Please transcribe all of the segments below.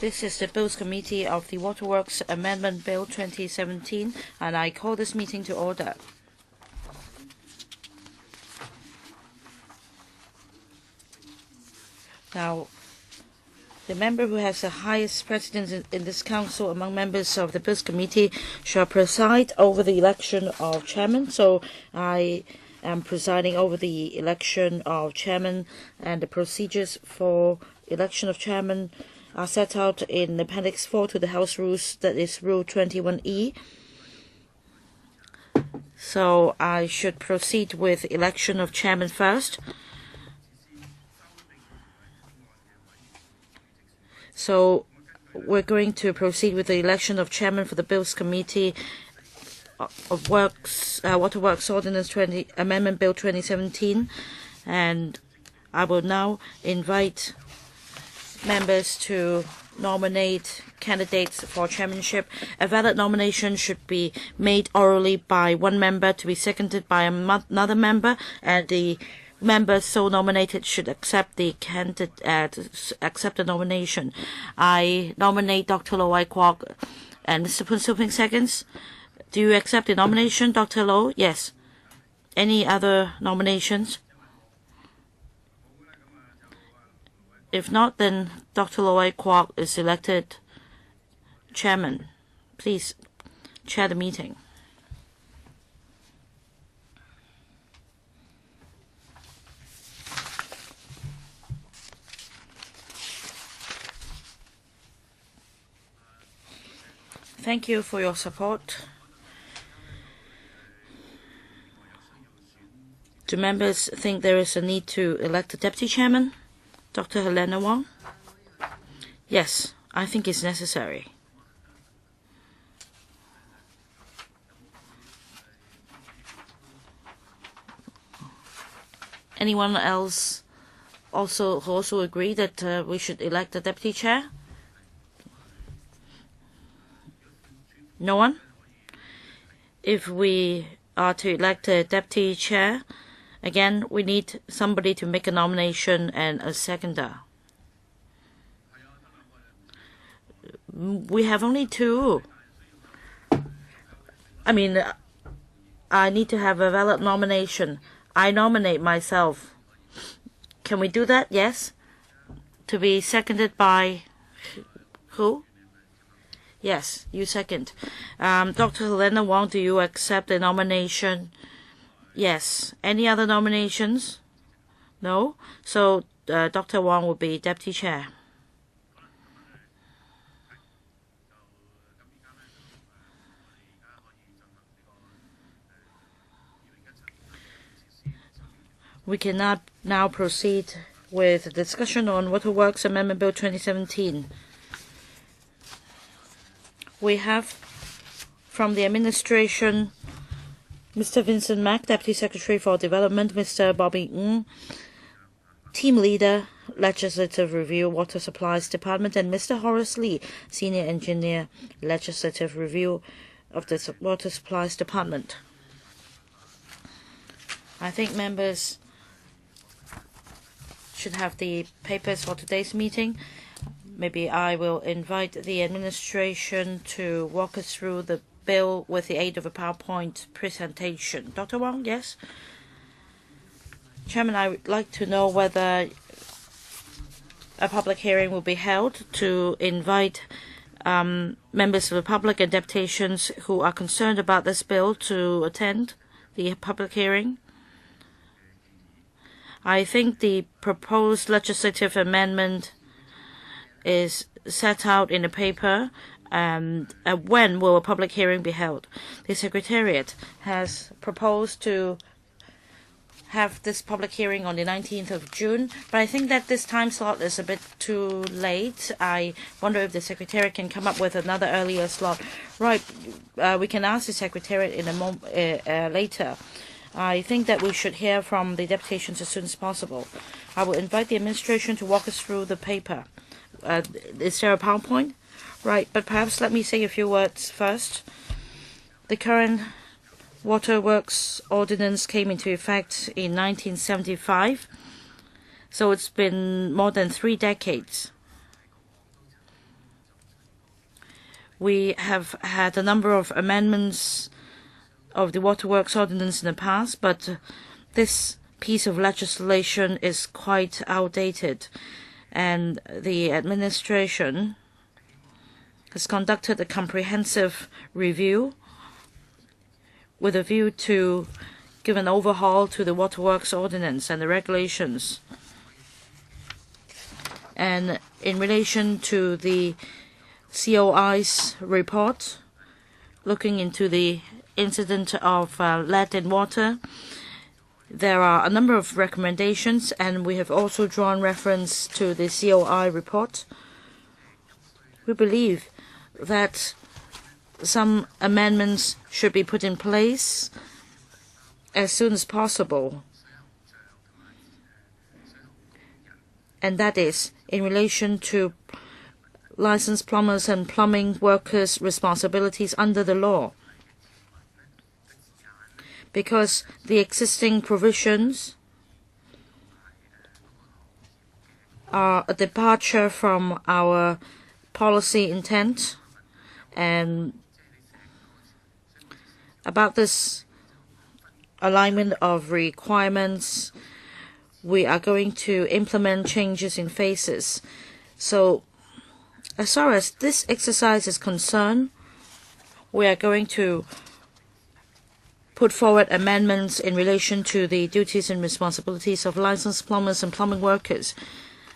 This is the Bills Committee of the Waterworks Amendment Bill 2017, and I call this meeting to order. Now, the member who has the highest precedence in this council among members of the Bills Committee shall preside over the election of chairman. So I am presiding over the election of chairman, and the procedures for election of chairman are set out in Appendix 4 to the House Rules, that is Rule 21E. So I should proceed with election of chairman first. So we're going to proceed with the election of chairman for the Bills Committee of Waterworks Ordinance Amendment Bill 2017, and I will now invite members to nominate candidates for chairmanship. A valid nomination should be made orally by one member to be seconded by another member, and the member so nominated should accept the nomination. I nominate Dr. Low Wai Kwok and Mr. Poon Siu Ping seconds. Do you accept the nomination, Dr. Low? Yes. Any other nominations? If not, then Dr. Low Wai Kwok is elected chairman. Please chair the meeting. Thank you for your support. Do members think there is a need to elect a deputy chairman? Dr. Helena Wong? Yes, I think it's necessary. Anyone else who also agree that we should elect a deputy chair? No one? If we are to elect a deputy chair, again, we need somebody to make a nomination and a seconder. We have only two. I mean, I need to have a valid nomination. I nominate myself. Can we do that? Yes. To be seconded by who? Yes, you second. Dr. Helena Wong, do you accept the nomination? Yes. Any other nominations? No? So Dr. Wong will be deputy chair. We can now proceed with a discussion on Waterworks Amendment Bill 2017. We have from the administration Mr. Vincent Mack, Deputy Secretary for Development, Mr. Bobby Ng, Team Leader, Legislative Review, Water Supplies Department, and Mr. Horace Lee, Senior Engineer, Legislative Review of the Water Supplies Department. I think members should have the papers for today's meeting. Maybe I will invite the administration to walk us through the bill with the aid of a PowerPoint presentation. Dr. Wong, yes? Chairman, I would like to know whether a public hearing will be held to invite members of the public and deputations who are concerned about this bill to attend the public hearing. I think the proposed legislative amendment is set out in the paper, and when will a public hearing be held? The Secretariat has proposed to have this public hearing on the 19th of June, but I think that this time slot is a bit too late. I wonder if the Secretariat can come up with another earlier slot. Right, we can ask the Secretariat in a moment later. I think that we should hear from the deputations as soon as possible. I will invite the administration to walk us through the paper. Is there a PowerPoint? Right, but perhaps let me say a few words first. The current Waterworks Ordinance came into effect in 1975. So it's been more than 3 decades. We have had a number of amendments of the Waterworks Ordinance in the past, but this piece of legislation is quite outdated, and the administration has conducted a comprehensive review with a view to give an overhaul to the Waterworks Ordinance and the regulations. And in relation to the COI's report, looking into the incident of lead in water, there are a number of recommendations, and we have also drawn reference to the COI report. We believe that some amendments should be put in place as soon as possible, and that is in relation to licensed plumbers and plumbing workers' responsibilities under the law, because the existing provisions are a departure from our policy intent. And about this alignment of requirements, we are going to implement changes in phases. So as far as this exercise is concerned, we are going to put forward amendments in relation to the duties and responsibilities of licensed plumbers and plumbing workers,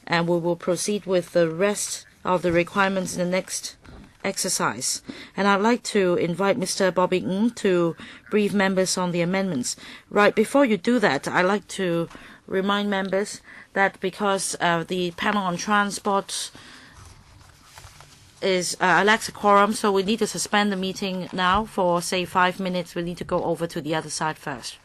and we will proceed with the rest of the requirements in the next exercise. And I'd like to invite Mr. Bobby Ng to brief members on the amendments. Right before you do that, I'd like to remind members that because the panel on transport lacks a quorum, so we need to suspend the meeting now for, say, 5 minutes. We need to go over to the other side first.